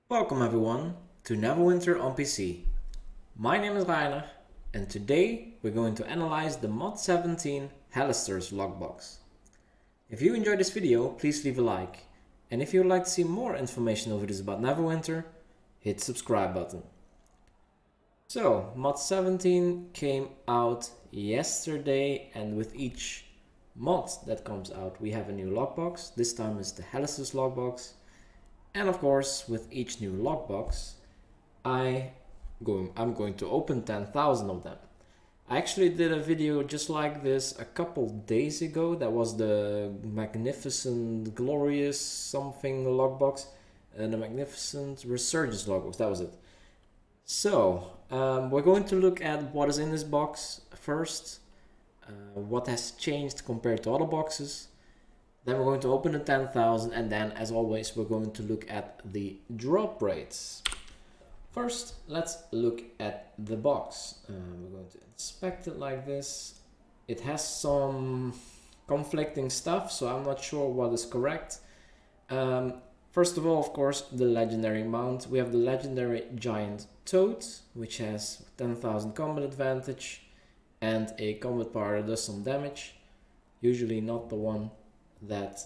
Welcome everyone to Neverwinter on PC. My name is Rainer and today we're going to analyze the Mod 17 Halaster's lockbox. If you enjoyed this video, please leave a like, and if you would like to see more information over this about Neverwinter, hit the subscribe button. So, Mod 17 came out yesterday, and with each mod that comes out we have a new lockbox. This time it's the Halaster's lockbox. And of course, with each new lockbox, I'm going to open 10,000 of them. I actually did a video just like this a couple days ago. That was the Magnificent Glorious something lockbox. The Magnificent Resurgence lockbox, that was it. So, we're going to look at what is in this box first. What has changed compared to other boxes. Then we're going to open the 10,000, and then as always we're going to look at the drop rates. First, let's look at the box. We're going to inspect it like this. It has some conflicting stuff, so I'm not sure what is correct. First of all, of course, the legendary mount. We have the legendary giant toad, which has 10,000 combat advantage and a combat power that does some damage. Usually not the one that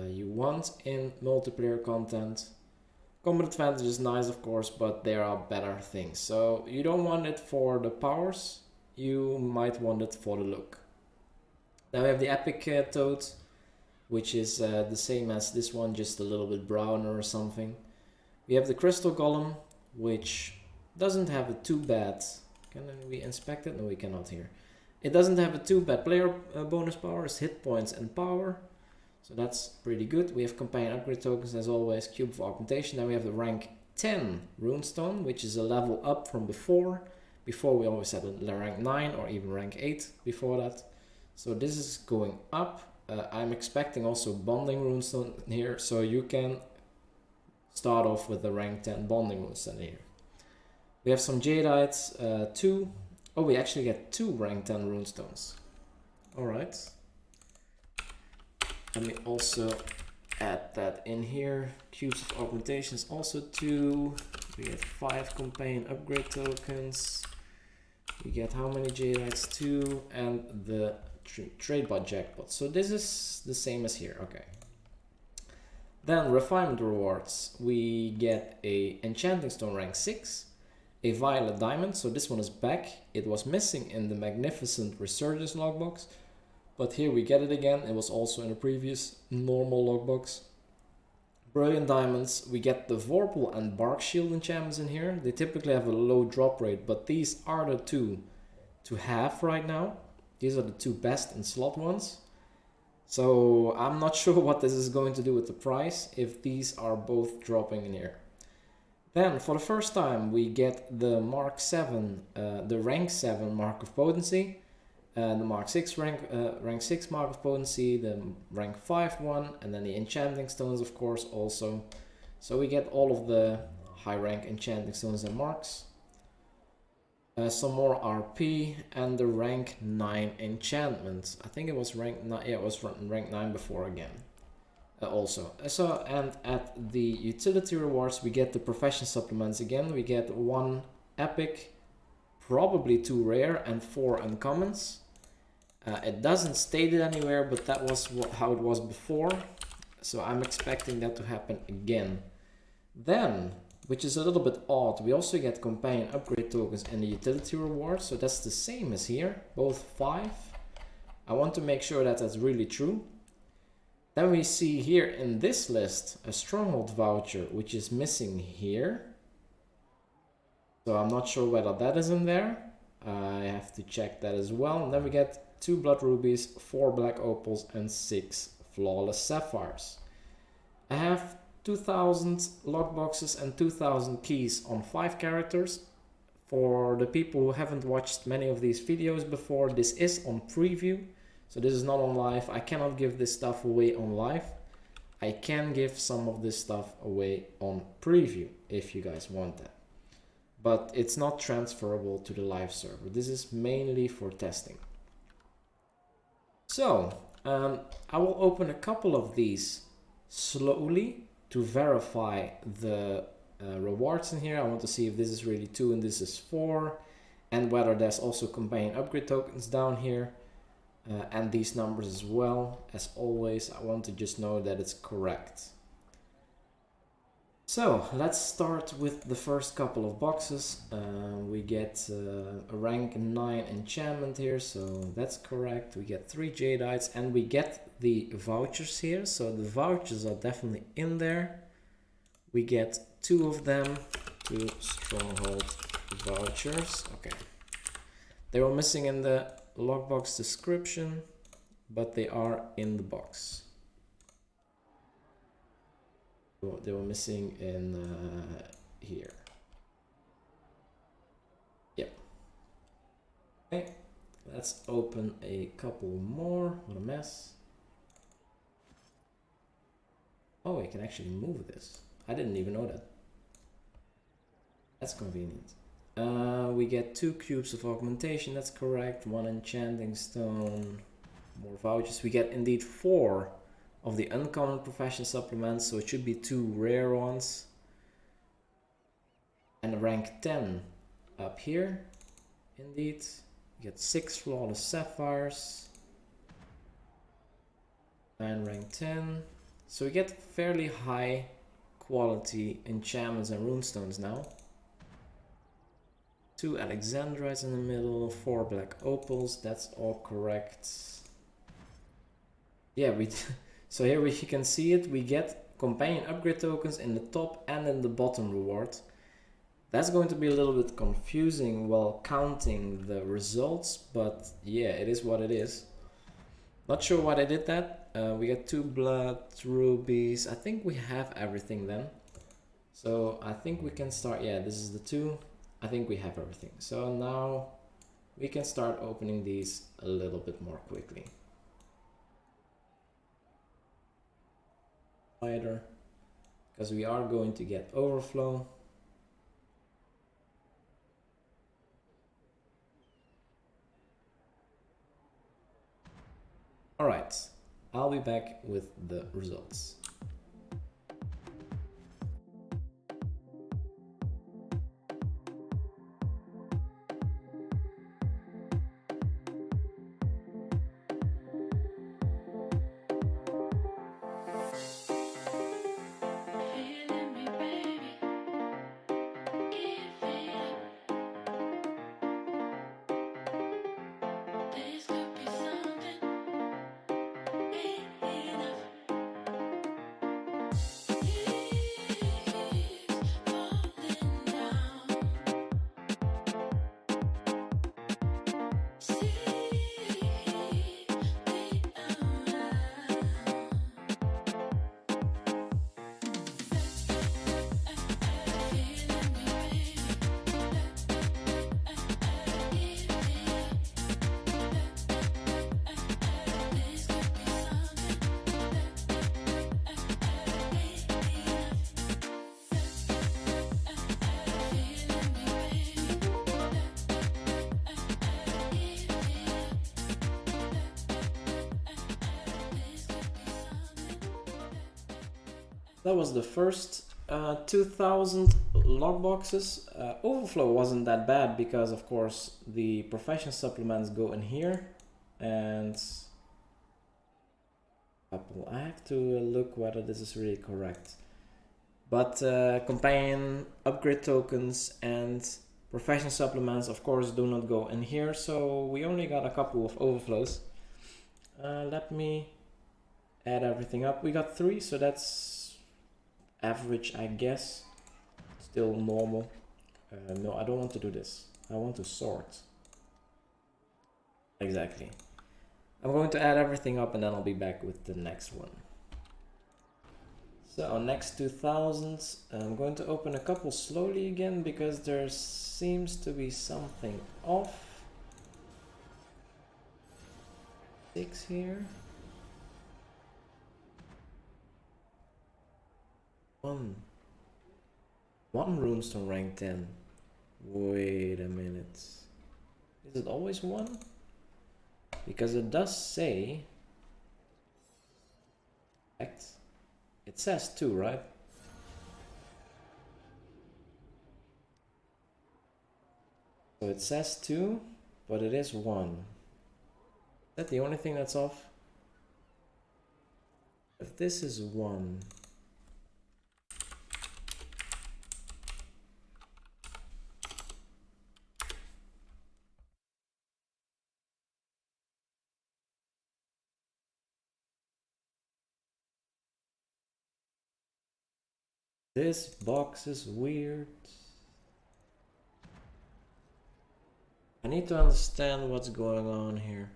you want in multiplayer content. Combat advantage is nice, of course, but there are better things. So you don't want it for the powers, you might want it for the look. Then we have the epic toad, which is the same as this one, just a little bit browner or something. We have the Crystal Golem, which doesn't have a too bad... Can we inspect it? No, we cannot here. It doesn't have a too bad player bonus powers, hit points and power. So that's pretty good. We have companion upgrade tokens as always, Cube of Augmentation. Then we have the rank 10 Runestone, which is a level up from before. Before we always had a rank 9 or even rank 8 before that. So this is going up. I'm expecting also bonding Runestone here, so you can start off with the rank 10 bonding Runestone here. We have some Jadeites, 2. Oh, we actually get 2 rank 10 Runestones. Alright. Let me also add that in here. Cubes of Augmentation is also 2. We get 5 companion upgrade tokens. We get how many Jadeites? 2. And the trade bot Jackpot. So this is the same as here. Okay. Then refinement rewards. We get a Enchanting Stone rank 6. A Violet Diamond. So this one is back. It was missing in the Magnificent Resurgence logbox. But here we get it again. It was also in a previous normal logbox. Brilliant Diamonds. We get the Vorpal and Barkshield enchantments in here. They typically have a low drop rate, but these are the two to have right now. These are the two best in slot ones. So I'm not sure what this is going to do with the price if these are both dropping in here. Then for the first time we get the Mark 7, the rank 7 Mark of Potency. The Mark 6 rank 6 Mark of Potency, the rank 5 one, and then the Enchanting Stones, of course, also. So we get all of the high rank Enchanting Stones and marks. Some more RP and the rank 9 Enchantment. I think it was rank 9. Yeah, it was rank 9 before again. Also. So, and at the utility rewards, we get the profession supplements again. We get 1 epic, probably 2 rare, and 4 uncommons. It doesn't state it anywhere, but that was how it was before. So I'm expecting that to happen again. Then, which is a little bit odd, we also get companion upgrade tokens and the utility reward. So that's the same as here, both 5. I want to make sure that that's really true. Then we see here in this list a stronghold voucher, which is missing here. So I'm not sure whether that is in there. I have to check that as well. And then we get 2 blood rubies, 4 black opals, and 6 flawless sapphires. I have 2,000 lockboxes and 2,000 keys on 5 characters. For the people who haven't watched many of these videos before, this is on preview. So this is not on live. I cannot give this stuff away on live. I can give some of this stuff away on preview if you guys want that. But it's not transferable to the live server. This is mainly for testing. So, I will open a couple of these slowly to verify the rewards in here. I want to see if this is really 2 and this is 4, and whether there's also companion upgrade tokens down here, and these numbers as well. As always, I want to just know that it's correct. So let's start with the first couple of boxes. We get a rank 9 enchantment here, so that's correct. We get 3 Jadeites, and we get the vouchers here, so the vouchers are definitely in there. We get 2 of them, 2 stronghold vouchers. Okay, they were missing in the lockbox description, but they are in the box. They were missing in here. Yep. Okay, let's open a couple more. What a mess. Oh, I can actually move this. I didn't even know that. That's convenient. We get 2 cubes of augmentation, that's correct. 1 enchanting stone, more vouchers. We get indeed 4 of the uncommon profession supplements, so it should be 2 rare ones. And a rank 10 up here, indeed. You get 6 flawless sapphires. And rank 10. So we get fairly high quality enchantments and runestones now. 2 Alexandrites in the middle, 4 black opals, that's all correct. Yeah, so here you can see it, we get companion upgrade tokens in the top and in the bottom reward. That's going to be a little bit confusing while counting the results, but yeah, it is what it is. Not sure why they did that. We get 2 blood rubies. I think we have everything then. So I think we can start, yeah, this is the 2. I think we have everything. So now we can start opening these a little bit more quickly. Because we are going to get overflow. Alright, I'll be back with the results. That was the first 2000 lockboxes. Overflow wasn't that bad because of course the profession supplements go in here, and I have to look whether this is really correct. But companion upgrade tokens and profession supplements of course do not go in here, so we only got a couple of overflows. Let me add everything up. We got 3, so that's average, I guess. Still normal. No, I don't want to do this. I want to sort. Exactly. I'm going to add everything up and then I'll be back with the next one. So next 2000s, I'm going to open a couple slowly again because there seems to be something off. 6 here. 1 runestone rank 10. Wait a minute. Is it always 1? Because it does say... It says 2, right? So it says 2, but it is 1. Is that the only thing that's off? If this is 1... This box is weird. I need to understand what's going on here.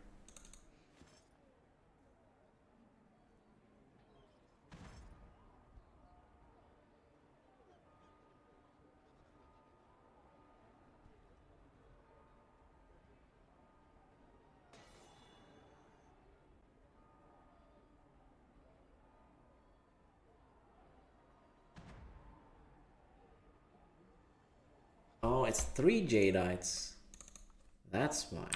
Oh, it's 3 Jadeites. That's why.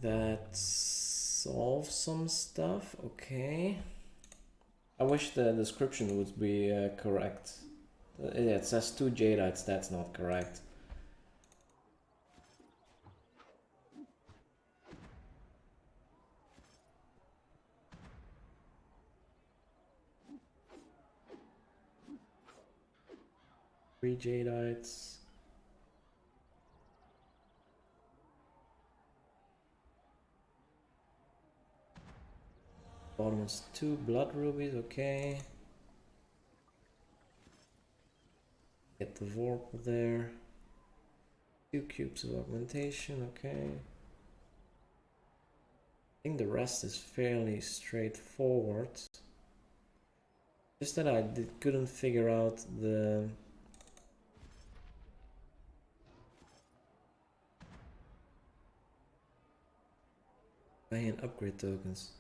That solves some stuff. Okay. I wish the description would be correct. It says 2 Jadeites. That's not correct. Three Jadeites. Bottom is 2 blood rubies, okay. Get the Vorpal there. 2 cubes of augmentation, okay. I think the rest is fairly straightforward. Just that I couldn't figure out the... Buying upgrade tokens.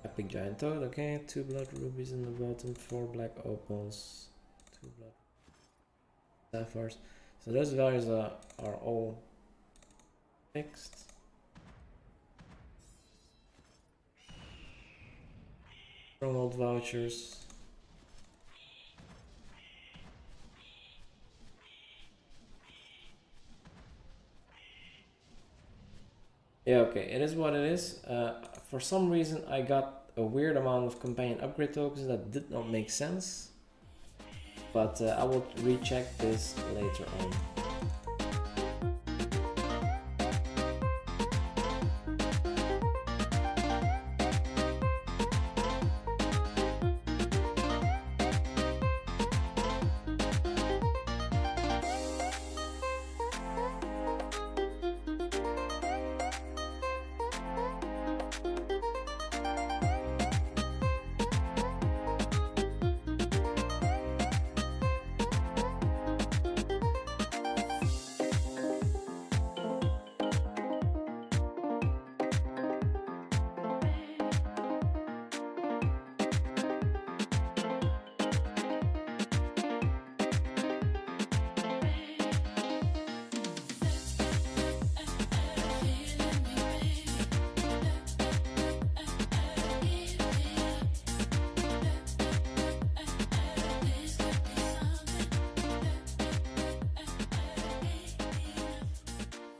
Epic giant toad, okay. 2 blood rubies in the bottom, 4 black opals, 2 blood sapphires. So those values are all fixed. Stronghold vouchers. Yeah, okay, it is what it is. For some reason I got a weird amount of companion upgrade tokens that did not make sense. But I will recheck this later on.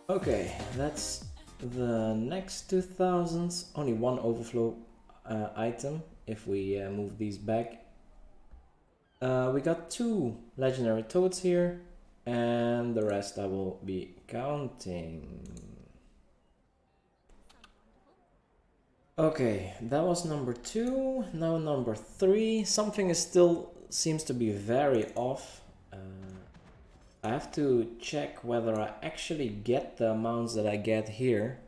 Okay, that's the next 2000s. Only one overflow item if we move these back. We got 2 legendary toads here, and the rest I will be counting. Okay, that was number 2. Now number 3. Something is still seems to be very off. I have to check whether I actually get the amounts that I get here.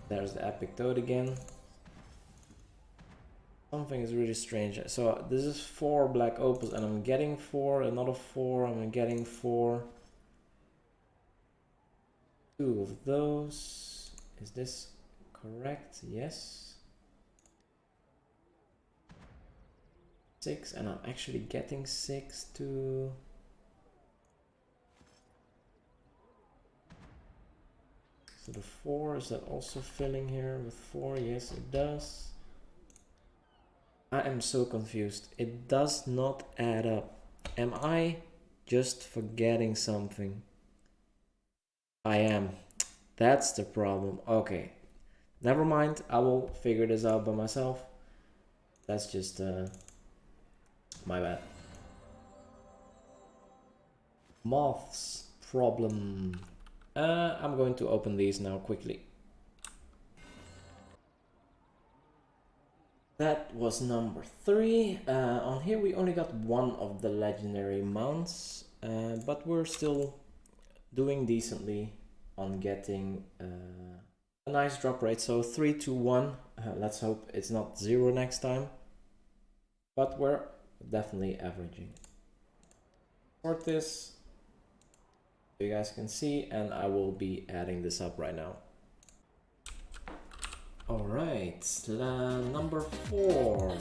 There's the epic toad again. Something is really strange. So this is 4 black opals and I'm getting 4, another 4, I'm getting 4. 2 of those. Is this correct? Yes. 6, and I'm actually getting 6 too. So the 4, is that also filling here with 4? Yes, it does. I am so confused. It does not add up. Am I just forgetting something? I am. That's the problem. Okay. Never mind. I will figure this out by myself. That's just my bad. Moths problem. I'm going to open these now quickly. That was number 3. On here we only got one of the legendary mounts, but we're still doing decently on getting a nice drop rate. So 3 to 1. Let's hope it's not 0 next time, but we're definitely averaging. Sort this so you guys can see, and I will be adding this up right now. All right, number 4.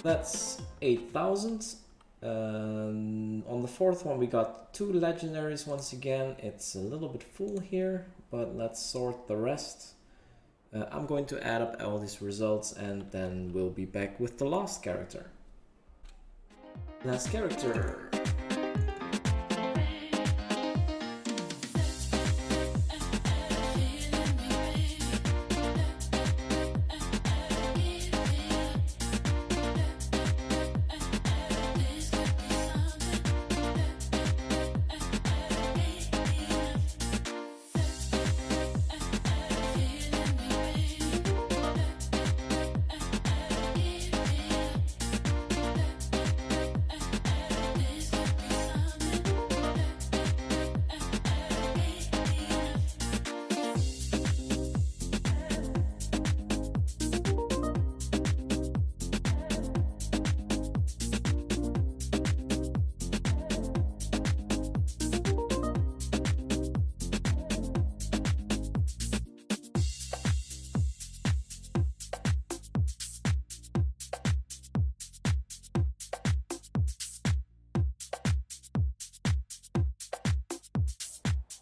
That's 8,000. On the 4th one we got 2 legendaries once again. It's a little bit full here, but let's sort the rest. I'm going to add up all these results and then we'll be back with the last character. Last character.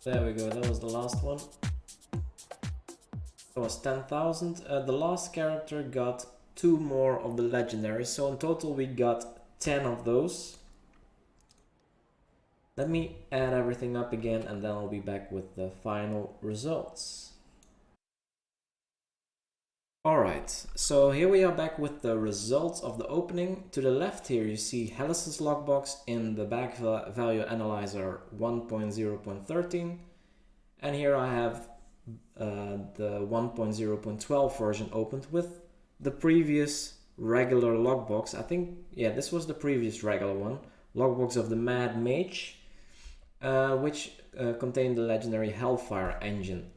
There we go, that was the last one. That was 10,000. The last character got 2 more of the legendaries, so in total we got 10 of those. Let me add everything up again and then I'll be back with the final results. Alright, so here we are back with the results of the opening. To the left here you see Halaster's lockbox in the BagValueAnalyzer 1.0.13, and here I have the 1.0.12 version opened with the previous regular lockbox. I think, yeah, this was the previous regular one, lockbox of the Mad Mage, which contained the legendary Hellfire engine.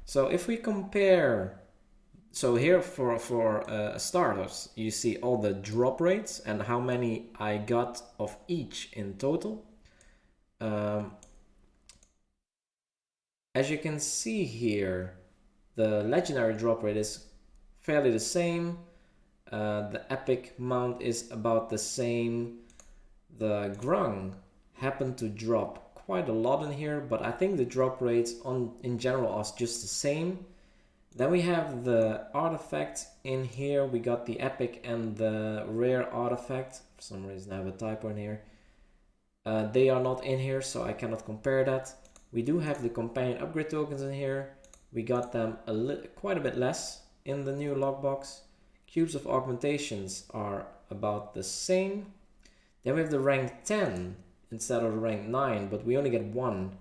So if we compare, so here for starters, you see all the drop rates and how many I got of each in total. As you can see here, the legendary drop rate is fairly the same. The epic mount is about the same. The grung happened to drop quite a lot in here, but I think the drop rates in general are just the same. Then we have the artifact in here. We got the epic and the rare artifact. For some reason I have a typo in here. They are not in here, so I cannot compare that. We do have the companion upgrade tokens in here. We got them quite a bit less in the new lockbox. Cubes of Augmentations are about the same. Then we have the rank 10 instead of the rank 9, but we only get 1.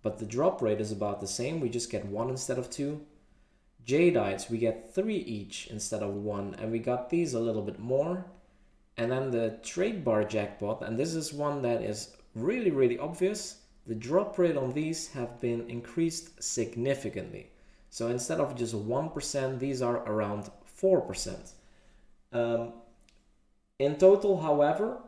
But the drop rate is about the same, we just get 1 instead of 2. Jadeites, we get 3 each instead of 1, and we got these a little bit more. And then the trade bar jackpot, and this is one that is really obvious. The drop rate on these have been increased significantly. So instead of just 1%, these are around 4%. In total, however,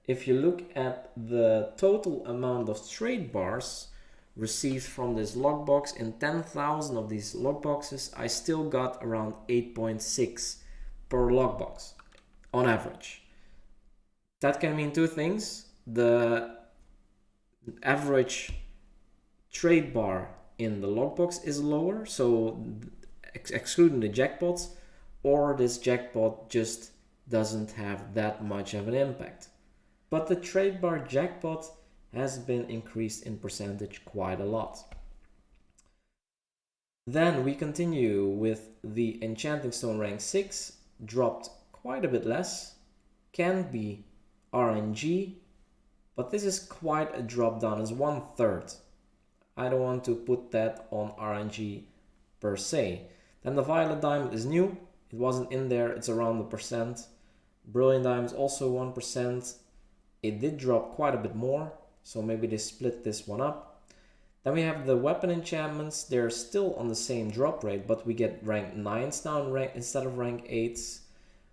if you look at the total amount of trade bars received from this lockbox, in 10,000 of these lockboxes, I still got around 8.6 per lockbox on average. That can mean two things. The average trade bar in the lockbox is lower, so excluding the jackpots, or this jackpot just doesn't have that much of an impact. But the trade bar jackpot has been increased in percentage quite a lot. Then we continue with the Enchanting Stone rank 6, dropped quite a bit less, can be RNG, but this is quite a drop down, it's 1/3. I don't want to put that on RNG per se. Then the Violet Diamond is new, it wasn't in there, it's around the percent. Brilliant Diamond is also 1%. It did drop quite a bit more, so maybe they split this one up. Then we have the weapon enchantments, they're still on the same drop rate, but we get rank 9s now instead of rank 8s.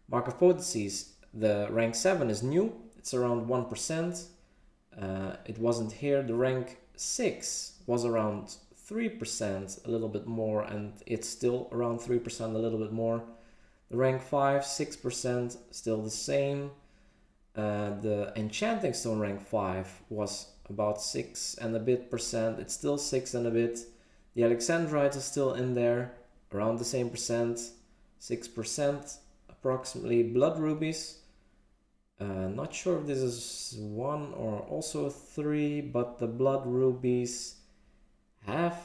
Mark of Potencies, the rank 7 is new, it's around 1%. It wasn't here. The rank 6 was around 3%, a little bit more, and it's still around 3%, a little bit more. The rank 5, 6%, still the same. The Enchanting Stone rank 5 was about 6 and a bit percent, it's still 6 and a bit. The Alexandrite is still in there, around the same percent, 6% approximately. Blood Rubies, not sure if this is 1 or also 3, but the Blood Rubies have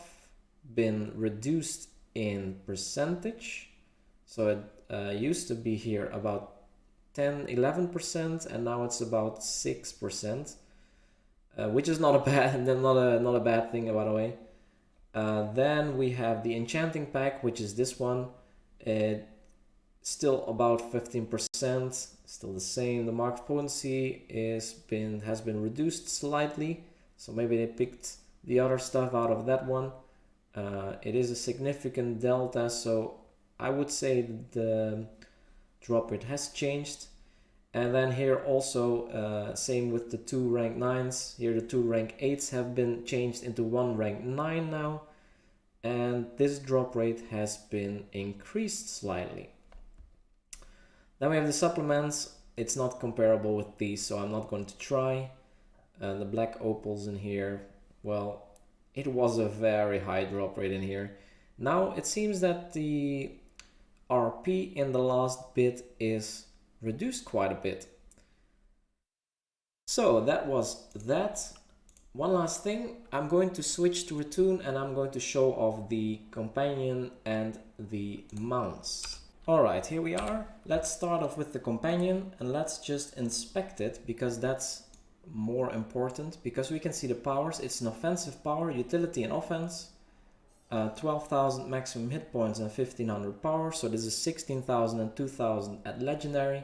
been reduced in percentage. So it used to be here about 10-11%, and now it's about 6%, which is not a bad not a bad thing, by the way. Then we have the Enchanting pack, which is this one. Still about 15%, still the same. The Mark of Potency has been reduced slightly, so maybe they picked the other stuff out of that one. It is a significant delta, so I would say the drop rate has changed. And then here also, same with the 2 rank 9s. Here the 2 rank 8s have been changed into 1 rank 9 now, and this drop rate has been increased slightly. Then we have the supplements. It's not comparable with these, so I'm not going to try. The black opals in here, well, it was a very high drop rate in here. Now it seems that the RP in the last bit is reduced quite a bit. So that was that. One last thing, I'm going to switch to Retoon and I'm going to show off the companion and the mounts. Alright, here we are. Let's start off with the companion and let's just inspect it, because that's more important, because we can see the powers. It's an offensive power, utility and offense. 12,000 maximum hit points and 1500 power, so this is 16,000 and 2,000 at legendary.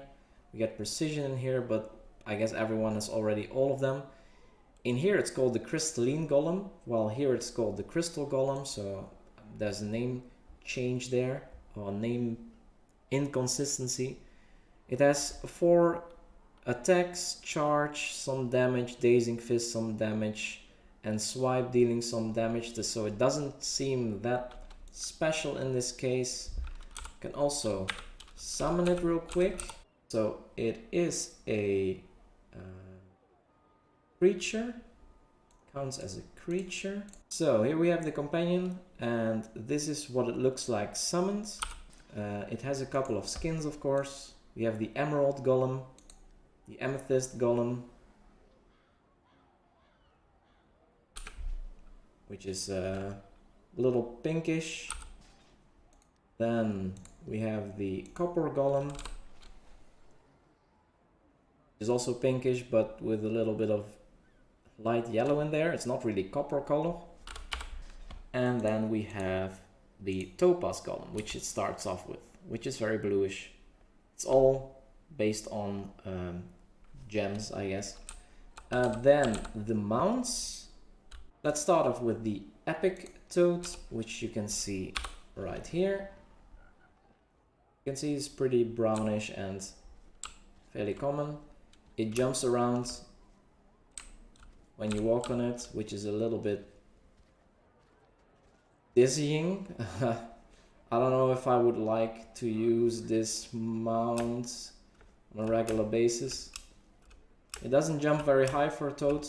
We get precision in here, but I guess everyone has already all of them. In here it's called the Crystalline Golem, while here it's called the Crystal Golem, so there's a name change there, or name inconsistency. It has 4 attacks, charge, some damage, dazing fist, some damage, and swipe dealing some damage, so it doesn't seem that special in this case. You can also summon it real quick. So it is a creature, counts as a creature. So here we have the companion, and this is what it looks like summoned. It has a couple of skins, of course. We have the Emerald Golem, the Amethyst Golem, which is a little pinkish. Then we have the Copper Golem, which is also pinkish, but with a little bit of light yellow in there. It's not really copper color. And then we have the Topaz Golem, which it starts off with, which is very bluish. It's all based on gems, I guess. Then the mounts. Let's start off with the Epic Toad, which you can see right here. You can see it's pretty brownish and fairly common. It jumps around when you walk on it, which is a little bit dizzying. I don't know if I would like to use this mount on a regular basis. It doesn't jump very high for a toad,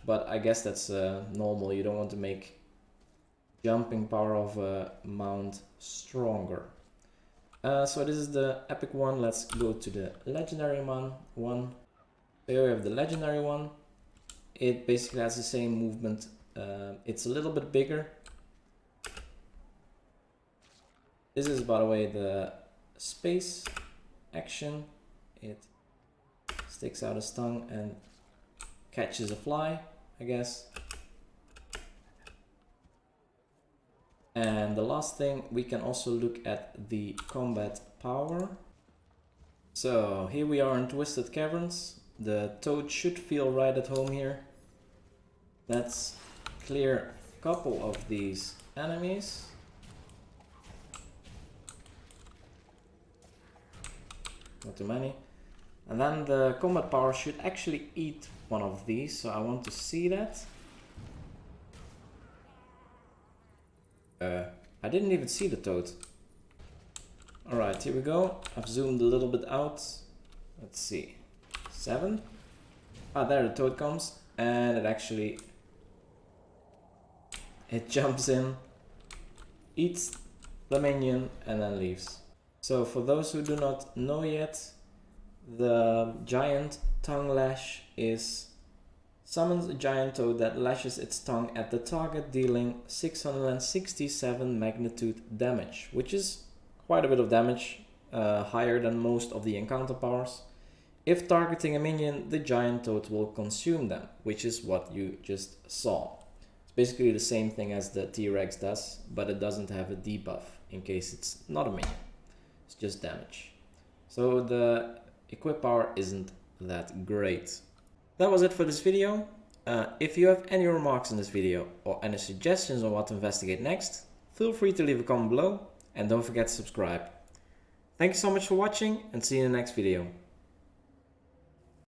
but I guess that's normal. You don't want to make jumping power of a mount stronger. So this is the epic one. Let's go to the legendary one. Here we have the legendary one. It basically has the same movement. It's a little bit bigger. This is, by the way, the space action. It sticks out its tongue and catches a fly, I guess. And the last thing, we can also look at the combat power. So here we are in Twisted Caverns. The toad should feel right at home here. Let's clear a couple of these enemies. Not too many. And then the combat power should actually eat one of these, so I want to see that. I didn't even see the toad. Alright, here we go. I've zoomed a little bit out. Let's see. 7. Ah, there the toad comes. And it jumps in, eats the minion, and then leaves. So for those who do not know yet, the giant tongue lash summons a giant toad that lashes its tongue at the target, dealing 667 magnitude damage, which is quite a bit of damage, higher than most of the encounter powers. If targeting a minion, the giant toad will consume them, which is what you just saw. It's basically the same thing as the T-Rex does, but it doesn't have a debuff in case it's not a minion. It's just damage. So the equip power isn't that great. That was it for this video. If you have any remarks on this video or any suggestions on what to investigate next, feel free to leave a comment below and don't forget to subscribe. Thank you so much for watching and see you in the next video.